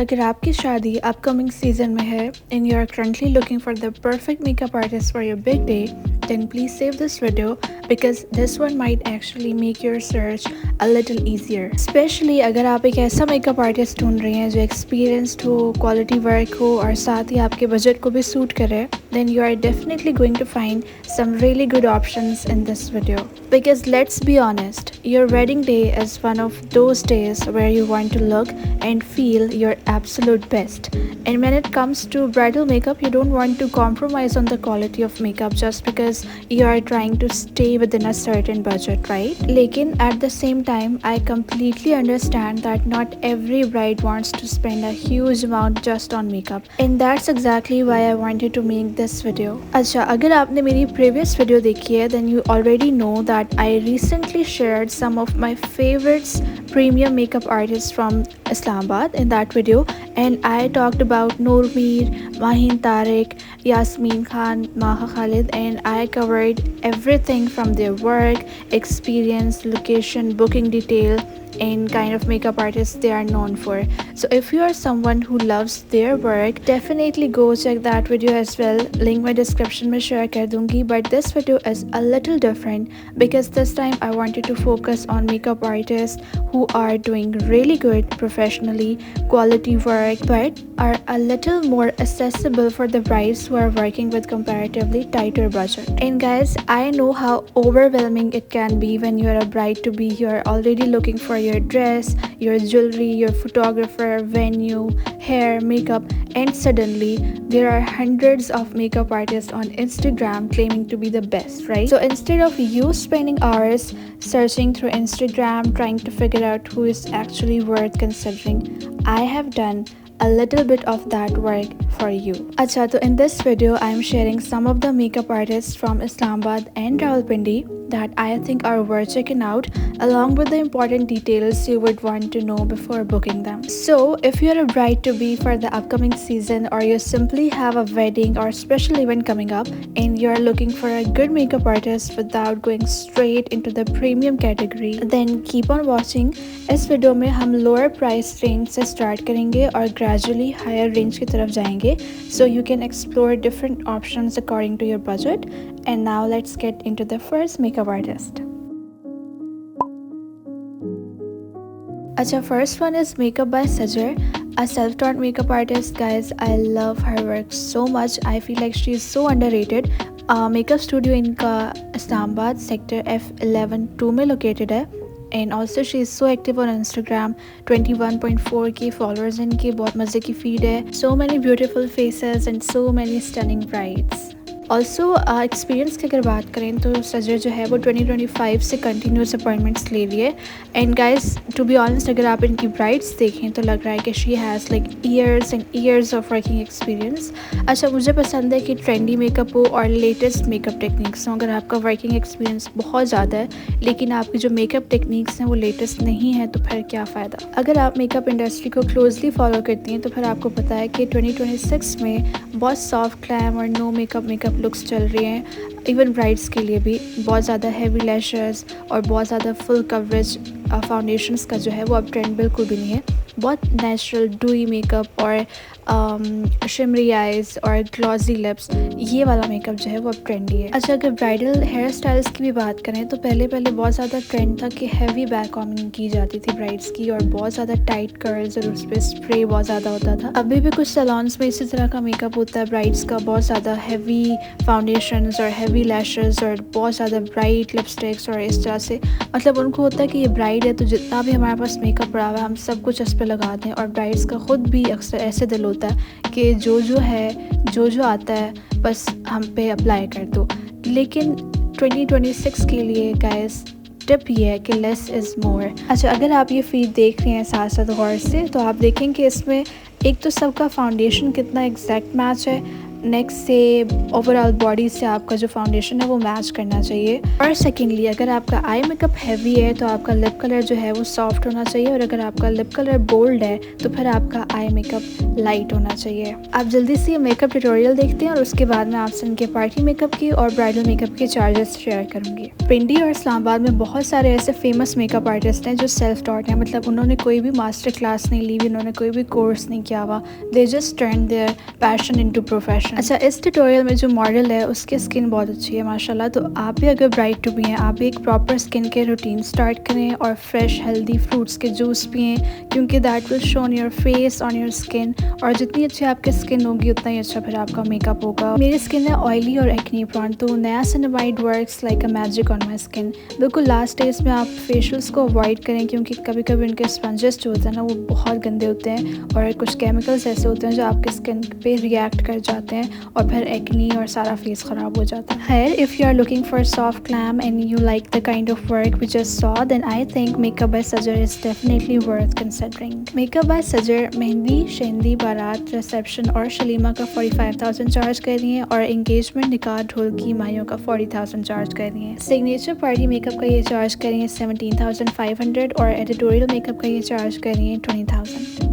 अगर आपकी शादी अपकमिंग सीजन में है and you are currently looking for the perfect makeup artist for your big day, then please save this video because this one might actually make your search a little easier. Especially अगर आप एक ऐसा makeup artist ढूंढ रहे हैं जो experienced हो, quality work हो और साथ ही आपके बजट को भी सूट करे, then you are definitely going to find some really good options in this video. Because let's be honest, your wedding day is one of those days where you want to look and feel your absolute best. And when it comes to bridal makeup, you don't want to compromise on the quality of makeup just because you are trying to stay within a certain budget, right? Lekin at the same time, I completely understand that not every bride wants to spend a huge amount just on makeup. And that's exactly why I wanted to make this video. अच्छा, अगर आपने मेरी previous video देखी है, then you already know that I recently shared some of my favorites premium makeup artists from Islamabad in that video, and I talked about Noor Meer, Mahin Tariq, Yasmin Khan, Maha Khalid, and I covered everything from their work, experience, location, booking detail, and kind of makeup artists they are known for. So if you are someone who loves their work, definitely go check that video as well. Link my description में share कर दूंगी. But this video is a little different because this time I wanted to focus on makeup artists who are doing really good professionally, quality work, but are a little more accessible for the brides who are working with comparatively tighter budget. And guys, I know how overwhelming it can be when you are a bride to be. You are already looking for your dress, your jewelry, your photographer, venue, hair, makeup, and suddenly there are hundreds of makeup artists on Instagram claiming to be the best, right? So instead of you spending hours searching through Instagram trying to figure out who is actually worth considering, I have done a little bit of that work for you. Acha, so in this video I am sharing some of the makeup artists from Islamabad and Rawalpindi that I think are worth checking out, along with the important details you would want to know before booking them. So if you're a bride to be for the upcoming season, or you simply have a wedding or special event coming up and you're looking for a good makeup artist without going straight into the premium category, then keep on watching. इस video में हम lower price range से start करेंगे और gradually higher range की तरफ जाएंगे, so you can explore different options according to your budget. And now let's get into the first makeup artist. Acha, first one is Makeup by Sajar, a self-taught makeup artist. Guys, I love her work so much. I feel like she is so underrated. Makeup studio इनका Islamabad sector F11-2 में located है. And also she is so active on Instagram, 21.4k followers इनके, बहुत मज़े की feed है. So many beautiful faces and so many stunning brides. Also experience की अगर बात करें तो सजर जो है वो 2025 से कंटिन्यूस अपॉइंटमेंट्स ले रही है. And guys, to be honest, अगर आप इनकी ब्राइड्स देखें तो लग रहा है कि she has like years and years of working experience. अच्छा, मुझे पसंद है कि ट्रेंडी मेकअप हो और लेटेस्ट मेकअप टेक्निक्स हों. अगर आपका वर्किंग एक्सपीरियंस बहुत ज़्यादा है लेकिन आपकी जो मेकअप टेक्निक्स हैं वो लेटेस्ट नहीं है, तो फिर क्या फ़ायदा. अगर आप मेकअप इंडस्ट्री को क्लोजली फॉलो करती हैं तो फिर आपको पता है कि 2026 में बहुत सॉफ्ट ग्लैम और नो मेकअप लुक्स चल रही हैं. इवन ब्राइड्स के लिए भी बहुत ज़्यादा हैवी लैशेस और बहुत ज़्यादा फुल कवरेज फाउंडेशंस का जो है वो अब ट्रेंड बिल्कुल भी नहीं है. बहुत नेचुरल डूई मेकअप और शिमरी आइज़ और ग्लॉसी लिप्स, ये वाला मेकअप जो है वो अब ट्रेंडी है. अच्छा, अगर ब्राइडल हेयर स्टाइल्स की भी बात करें तो पहले बहुत ज़्यादा ट्रेंड था कि हैवी बैक कॉम्बिंग की जाती थी ब्राइड्स की, और बहुत ज़्यादा टाइट कर्ल्स और उस पर स्प्रे बहुत ज़्यादा होता था. अभी भी कुछ सैलॉन्स में इसी तरह का मेकअप होता है ब्राइड्स का, बहुत ज़्यादा हैवी फाउंडेशंस और हैवी लैशेस और बहुत ज़्यादा ब्राइट लिपस्टिक्स, और इस तरह से मतलब उनको होता है कि ये ब्राइड है तो जितना भी हमारे पास मेकअप पड़ा हुआ है हम सब कुछ इस पर लगा दें. और ब्राइड्स का ख़ुद भी अक्सर ऐसे दिल होता है कि जो आता है बस हम पे अप्लाई कर दो. लेकिन 2026 के लिए गाइस टिप ये है कि लेस इज़ मोर. अच्छा, अगर आप ये फीड देख रहे हैं साथ साथ गौर से तो आप देखें कि इसमें एक तो सबका फाउंडेशन कितना एग्जैक्ट मैच है, नेक से ओवरऑल बॉडी से आपका जो फाउंडेशन है वो मैच करना चाहिए। और सेकेंडली, अगर आपका आई मेकअप हैवी है तो आपका लिप कलर जो है वो सॉफ्ट होना चाहिए, और अगर आपका लिप कलर बोल्ड है तो फिर आपका आई मेकअप लाइट होना चाहिए। आप जल्दी से ये मेकअप ट्यूटोरियल देखते हैं और उसके बाद मैं आपसे इनके पार्टी मेकअप की और ब्राइडल मेकअप के चार्जेस शेयर करूँगी। पिंडी और इस्लामाबाद में बहुत सारे ऐसे फेमस मेकअप आर्टिस्ट हैं जो सेल्फ टॉट हैं, मतलब उन्होंने कोई भी मास्टर क्लास नहीं ली हुई, उन्होंने कोई भी कोर्स नहीं किया हुआ, they just turn their passion into profession. अच्छा, इस ट्यूटोरियल में जो मॉडल है उसकी स्किन बहुत अच्छी है माशाल्लाह, तो आप भी अगर ब्राइड टू बी हैं, आप भी एक proper skin care routine start करें और फ्रेश हेल्दी फ्रूट्स के जूस पिएँ, क्योंकि that will show on your face, on your skin, और जितनी अच्छी आपकी स्किन होगी उतना ही अच्छा फिर आपका मेकअप होगा। मेरी स्किन है ऑयली और एक्नी प्रोन, तो niacinamide works like a magic on my skin. बिल्कुल लास्ट डेज में आप फेशियल्स को अवॉइड करें, क्योंकि कभी कभी उनके स्पंजेस जो होते हैं ना वो बहुत गंदे होते हैं, और कुछ केमिकल्स ऐसे होते हैं जो आपके स्किन पे रिएक्ट कर जाते हैं और फिर एक्नी और सारा फेस ख़राब हो जाता है। खैर, if you are looking for soft glam and you like the kind of work we just saw, then I think makeup by Sajar is definitely worth considering. Makeup by Sajar mehndi, शेंदी, बारात, रिसेप्शन और शलीमा का 45,000 चार्ज कर रही है, और एंगेजमेंट, निकाह, ढोलकी, मायों का 40,000 charge कर रही है। सिग्नेचर पार्टी मेकअप का ये चार्ज कर रही है 17,500, और एडिटोरियल मेकअप का ये चार्ज कर रही है 20,000।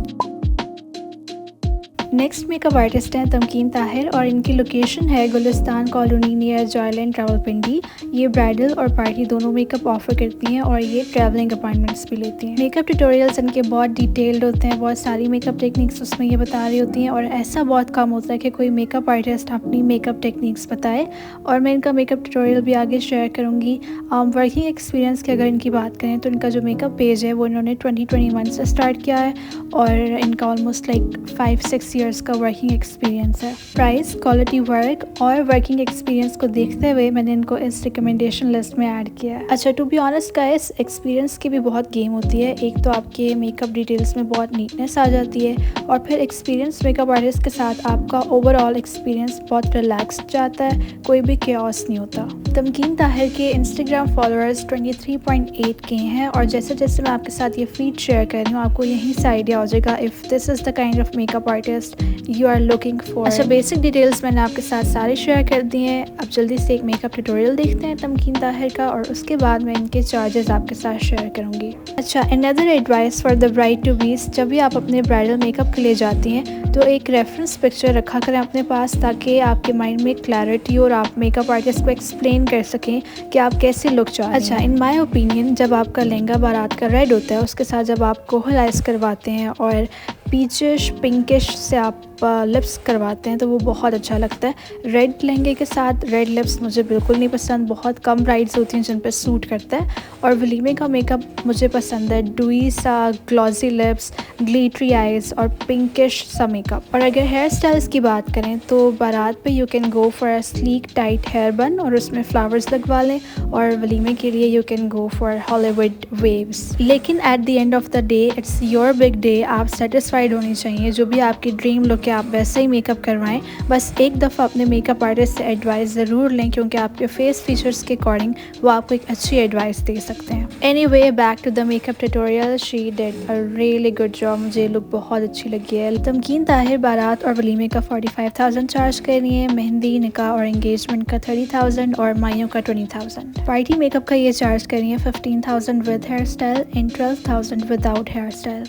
नेक्स्ट मेकअप आर्टिस्ट हैं तमकीन ताहिर, और इनकी लोकेशन है Gulistan colony near Joyland Rawalpindi. ये ब्राइडल और पार्टी दोनों मेकअप ऑफर करती हैं, और ये ट्रैवलिंग अपॉइंटमेंट्स भी लेती हैं। मेकअप ट्यूटोरियल्स इनके बहुत डिटेल्ड होते हैं, बहुत सारी मेकअप टेक्निक्स उसमें ये बता रही होती हैं, और ऐसा बहुत कम होता है कि कोई मेकअप आर्टिस्ट अपनी मेकअप टेक्निक्स बताए। और मैं इनका मेकअप ट्यूटोरियल भी आगे शेयर करूँगी। वर्किंग एक्सपीरियंस की अगर इनकी बात करें तो इनका जो मेकअप पेज है वो इन्होंने 2021 से स्टार्ट किया है, और इनका ऑलमोस्ट लाइक 5-6 ईयर्स का वर्किंग एक्सपीरियंस है। प्राइस, क्वालिटी वर्क और वर्किंग एक्सपीरियंस को देखते हुए मैंने इनको इस रिकमेंडेशन लिस्ट में ऐड किया है। अच्छा, to be honest guys, experience की भी बहुत गेम होती है। एक तो आपके मेकअप डिटेल्स में बहुत नीटनेस आ जाती है, और फिर एक्सपीरियंस मेकअप आर्टिस्ट के साथ आपका ओवरऑल एक्सपीरियंस बहुत रिलैक्स्ड जाता है, कोई भी केओस नहीं होता। तमकीन ताहिर के इंस्टाग्राम फॉलोअर्स 23.8 के हैं, और जैसे जैसे मैं आपके साथ ये फीड शेयर कर रही हूँ आपको यहीं से आइडिया हो जाएगा if this is the kind of makeup artist you are looking for. अच्छा, बेसिक डिटेल्स मैंने आपके साथ सारे शेयर कर दिए हैं। अब जल्दी से एक मेकअप ट्यूटोरियल देखते हैं तमकीन ताहिर का, और उसके बाद मैं इनके चार्जेस आपके साथ शेयर करूँगी। अच्छा, another advice for the bride to be's, जब भी आप अपने ब्राइडल मेकअप के लिए जाती हैं तो एक रेफरेंस पिक्चर रखा करें अपने पास, ताकि आपके माइंड में क्लैरिटी और आप मेकअप आर्टिस्ट को एक्सप्लेन कर सकें कि आप कैसे लुक चाह रहे हैं। अच्छा, इन माय ओपिनियन, जब आपका लहंगा बारात का रेड होता है उसके साथ जब आप कोहल आइज करवाते हैं और पीचिश पिंकिश से आप लिप्स करवाते हैं तो वो बहुत अच्छा लगता है। रेड लहंगे के साथ रेड लिप्स मुझे बिल्कुल नहीं पसंद, बहुत कम ब्राइड्स होती हैं जिन पे सूट करता है। और वलीमे का मेकअप मुझे पसंद है डुई सा, ग्लॉसी लिप्स, ग्लिटरी आइज़ और पिंकिश सा मेकअप। और अगर हेयर स्टाइल्स की बात करें तो बारात पे you can go for a sleek tight hair bun और उसमें फ्लावर्स लगवा लें, और वलीमे के लिए you can go for Hollywood waves. लेकिन at the end of the day it's your big day, आप सेटिस्फाइड होनी चाहिए। जो भी आपकी ड्रीम लुक है आप वैसे ही मेकअप करवाएं। बस एक दफ़ा अपने मेकअप आर्टिस्ट से एडवाइस ज़रूर लें, क्योंकि आपके फेस फीचर्स के अकॉर्डिंग वो आपको एक अच्छी एडवाइस दे सकते हैं। Anyway, back to the makeup tutorial, she did a really good job. मुझे लुक बहुत अच्छी लगी है। तमकीन ताहिर बारात और वलीमे का 45,000 चार्ज कर रही है, मेहंदी, निकाह और एंगेजमेंट का 30,000 और मायों का 20,000। पार्टी मेकअप का ये चार्ज कर रही है 15,000 with hair style and 12,000 without hair style.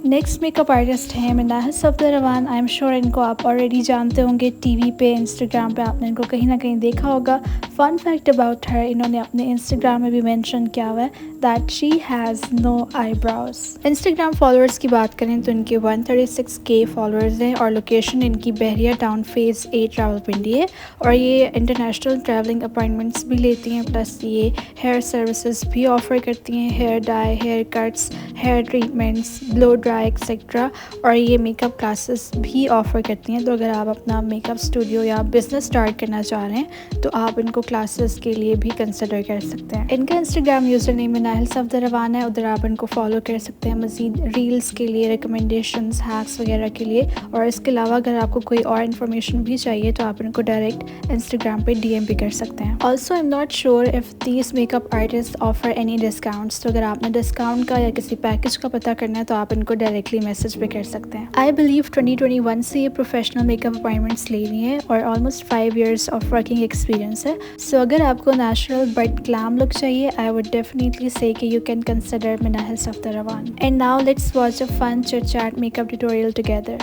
Next makeup artist हैं मिनाह सफदरवान। आई एम श्योर इनको आप ऑलरेडी जानते होंगे, टीवी पे, इंस्टाग्राम पे आपने इनको कहीं ना कहीं देखा होगा। फन फैक्ट अबाउट हर, इन्होंने अपने इंस्टाग्राम में भी मेंशन किया हुआ है that she has no eyebrows. Instagram followers की बात करें तो इनके 136K फॉलोअर्स हैं, और लोकेशन इनकी बहरिया टाउन फेज़ 8 रावलपिंडी है, और ये इंटरनेशनल ट्रैवलिंग अपॉइंटमेंट्स भी लेती हैं, प्लस ये हेयर सर्विसेज भी ऑफ़र करती हैं, hair dye, hair cuts, hair treatments, blow dry etcetera, और ये मेकअप क्लासेस भी ऑफ़र करती हैं। तो अगर आप अपना मेकअप स्टूडियो या बिज़नेस स्टार्ट करना चाह रहे हैं तो आप इनको क्लासेस के लिए भी कंसिडर कर सकते हैं। इनका इंस्टाग्राम यूज़र नेम मिनाहिल सफदरवान है, उधर आप इनको फॉलो कर सकते हैं मज़ीद रील्स के लिए, रिकमेंडेशंस, हैक्स वगैरह के लिए। और इसके अलावा अगर आपको कोई और इन्फॉर्मेशन भी चाहिए तो आप इनको डायरेक्ट इंस्टाग्राम पे डीएम भी कर सकते हैं। Also I am not sure if these makeup artist offer any discounts, तो अगर आपने डिस्काउंट का या किसी पैकेज का पता करना है तो आप इनको डायरेक्टली मैसेज भी कर सकते हैं। आई बिलीव 2021 से ये प्रोफेशनल मेकअप अपॉइंटमेंट्स ले रही हैं और almost 5 years of working experience है। सो अगर आपको नेचुरल बट ग्लैम लुक चाहिए, आई वुड डेफिनेटली से कि you can consider Minahil Safdarwan. And now let's watch a fun chit chat makeup tutorial together.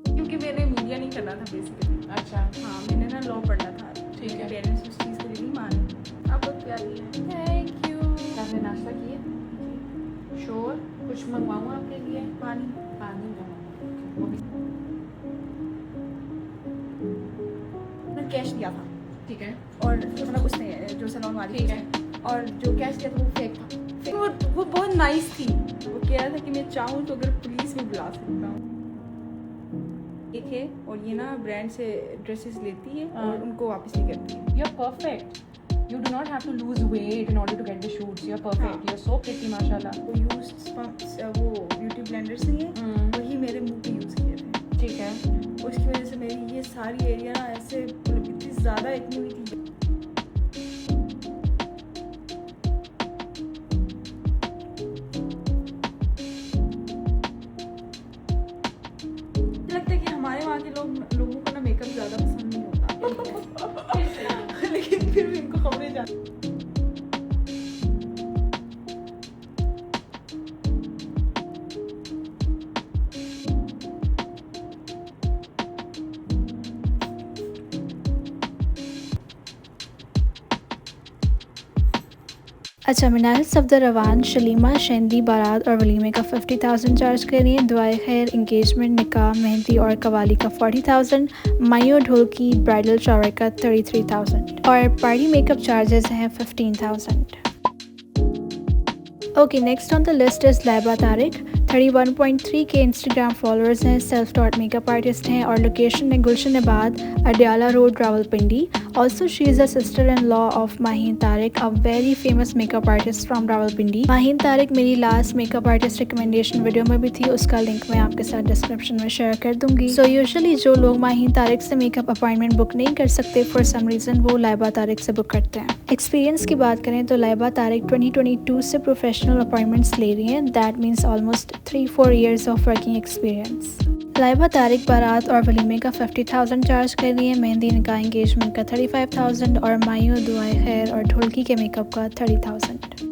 क्योंकि मैंने मीडिया नहीं करना था बेसिकली। अच्छा, हाँ, मैंने ना लॉ पढ़ना था। ठीक है। पेरेंट्स उस चीज़ के लिए नहीं माने। आप बहुत प्यारी हैं। Thank you. आपने नाश्ता किया? श्योर? कुछ मंगवाऊँ आपके लिए? पानी वो भी मैंने कैश दिया था। ठीक है। और मतलब उसने जो सैलून वाली ठीक है। और जो कैश दिया था वो फेक था। वो बहुत नाइस थी। वो कह रहा था कि मैं चाहूँ तो अगर पुलिस भी बुला सकता हूँ। एक है और ये ना ब्रांड से ड्रेसेस लेती है और उनको वापस नहीं करती है। You're perfect. You do not have to lose weight in order to get the shoots. You're perfect. You're so pretty, माशाल्लाह. वो वो ब्यूटी ब्लेंडर्स नहीं है, वही मेरे मुंह पे यूज़ किए थे। ठीक है। उसकी वजह से मेरी ये सारी एरिया ना ऐसे इतनी ज़्यादा एक्ने हुई थी। लगता है कि हमारे वहाँ के लोगों को ना मेकअप ज़्यादा पसंद नहीं होता। लेकिन फिर भी इनको खबरें जाती। अच्छा, मिनाहिल सफदरवान शलीमा शेंदी बारात और वलीमे का 50,000 चार्ज कर रही है। दुआए खैर, इंगेजमेंट, निकाह, मेहंदी और कवाली का 40,000, मायो ढोलकी ब्राइडल शावर का 33,000 और पार्टी मेकअप चार्जेस हैं 15,000। Okay, next on the list is Laiba Tariq. 31.3 K Instagram followers हैं, सेल्फ टॉट मेकअप आर्टिस्ट हैं और लोकेशन है Gulshanabad, Adiala road, Rawalpindi. Also, she is a sister-in-law of Maheen Tariq, a very famous makeup artist from Rawalpindi. Maheen Tariq मेरी last makeup artist recommendation video में भी थी, उसका link मैं आपके साथ डिस्क्रिप्शन में शेयर कर दूंगी। सो यूजुअली जो लोग माहीन तारिक से मेकअप अपॉइंटमेंट बुक नहीं कर सकते फॉर सम रीज़न, वो लाइबा तारिक से बुक करते हैं। एक्सपीरियंस की बात करें तो लाइबा तारिक 2022 से प्रोफेशनल अपॉइंटमेंट्स ले रही हैं। That means almost 3-4 years of working experience. Laiba Tariq बारात और वलीमे का 50,000 चार्ज कर रही है, मेहंदी, निकाह, एंगेजमेंट का 35,000 और मायो, दुआए खैर और ढोलकी के मेकअप का 30,000।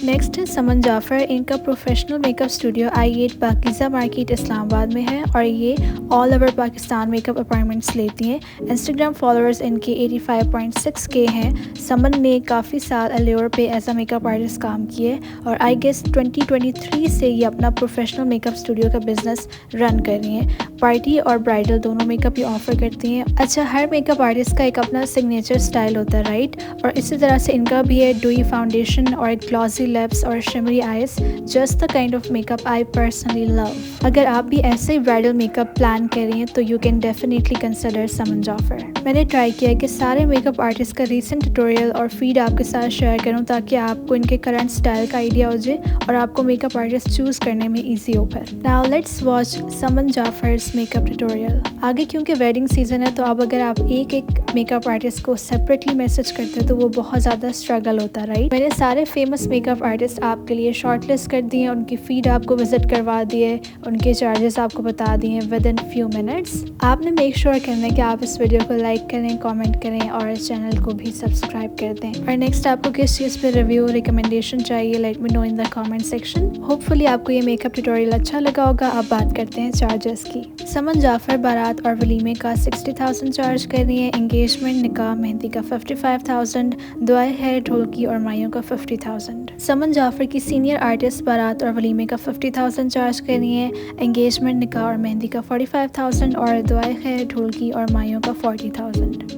नेक्स्ट है समन जाफ़र। इनका professional makeup studio I8 पाकिज़ा market Islamabad में है और ये all over Pakistan makeup appointments लेती हैं। इंस्टाग्राम फॉलोअर्स इनके 85.6K हैं। समन ने काफ़ी साल अल्योर पे एज अ मेकअप आर्टिस्ट काम किए और आई गेस 2023 से ये अपना प्रोफेशनल मेकअप स्टूडियो का बिजनेस रन कर रही हैं। पार्टी और ब्राइडल दोनों मेकअप ये ऑफर करती हैं। अच्छा, हर मेकअप आर्टिस्ट का एक अपना सिग्नेचर स्टाइल होता है, राइट? और इसी तरह से इनका भी है डुई फाउंडेशन और ग्लॉसी लिप्स और shimmery eyes, just the kind of makeup I personally love. अगर आप भी ऐसे ही ब्राइडल मेकअप प्लान कर रही हैं तो यू कैन डेफिनेटली कंसिडर समन जाफ़र। मैंने ट्राई किया कि सारे मेकअप आर्टिस्ट का रीसेंट ट्यूटोरियल और फीड आपके साथ शेयर करूं ताकि आपको इनके करंट स्टाइल का आइडिया हो जाए और आपको मेकअप आर्टिस्ट चूज़ करने में ईजी हो। फिर now let's watch Saman Jafar's makeup tutorial. आगे क्योंकि वेडिंग सीजन है तो अब अगर आप एक एक मेकअप आर्टिस्ट को सेपरेटली मैसेज करते हैं तो वो बहुत ज़्यादा स्ट्रगल होता है, राइट? मैंने सारे फेमस मेकअप आर्टिस्ट आपके लिए शॉर्टलिस्ट कर दिए, उनकी फीड आपको विजिट करवा दिए, उनके चार्जेस आपको बता दिए विद इन फ्यू मिनट्स। आपने मेक श्योर करना है कि आप इस वीडियो को लाइक करें, कमेंट करें और इस चैनल को भी सब्सक्राइब कर दें। और नेक्स्ट आपको किस चीज़ पे रिव्यू रिकमेंडेशन चाहिए, let me know in the comment section. Hopefully आपको ये मेकअप ट्यूटोरियल अच्छा लगा होगा। अब बात करते हैं चार्जेस की। समन जाफ़र बारात और वलीमे का 60,000 चार्ज कर रही है, एंगेजमेंट, निकाह, मेहंदी का 55,000, दुआए है, ढोलकी और मायों का 50,000। समन जाफ़र की सीनियर आर्टिस्ट बारात और वलीमे का 50,000 चार्ज कर रही है, एंगेजमेंट, निकाह और मेहंदी का 45,000 और दुआए खैर, ढोलकी और मायों का 40,000।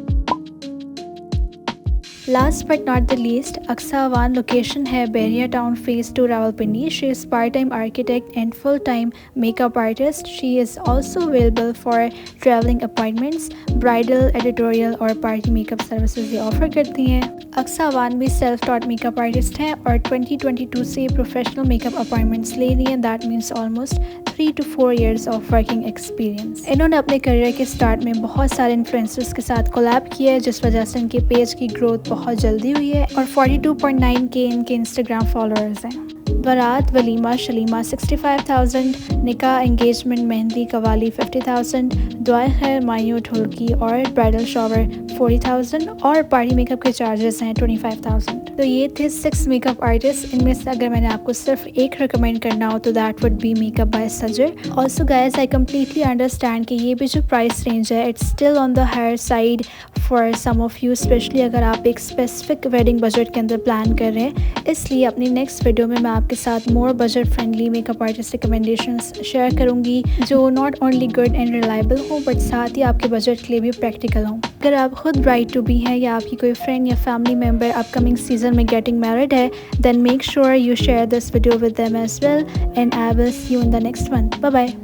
Last but not the least, Aqsa Awan location है Beria Town Phase 2 Rawalpindi. She is part-time architect and full-time makeup artist. She is also available for traveling appointments, bridal, editorial और party makeup services ये offer करती हैं. Aqsa Awan भी self-taught makeup artist हैं और 2022 से professional makeup appointments ले रही हैं. That means almost 3 to 4 years of working experience. इन्होंने अपने करियर के स्टार्ट में बहुत सारे इन्फ्लुएंसर्स के साथ कोलैब किया है, जिस वजह से इनके पेज की ग्रोथ बहुत जल्दी हुई है और 42.9K इनके इंस्टाग्राम फॉलोअर्स हैं. बारात, वलीमा, शलीमा 65,000, निकाह, एंगेजमेंट, मेहंदी, कवाली 50,000, दुआ खैर, मायूं, ढोलकी और ब्राइडल शॉवर 40,000 और पार्टी मेकअप के चार्जेस हैं 25,000. तो ये थे 6 मेकअप आर्टिस्ट. इनमें से अगर मैंने आपको सिर्फ एक रिकमेंड करना हो तो that would be makeup by Sajar. Also guys, I completely understand कि ये भी जो प्राइस रेंज है it's still on the higher side for some of you, especially अगर आप एक स्पेसिफिक वेडिंग बजट के अंदर प्लान कर रहे हैं. इसलिए अपनी नेक्स्ट वीडियो में मैं आपके साथ more budget friendly makeup artist recommendations share करूंगी जो not only good and reliable हो बट साथ ही आपके बजट के लिए भी प्रैक्टिकल हो. अगर आप खुद ब्राइड टू बी हैं या आपकी कोई फ्रेंड या फैमिली मेम्बर अपकमिंग सीजन में गेटिंग मैरिड है, then make sure you share this video with them as well and I will see you in the next one. Bye bye.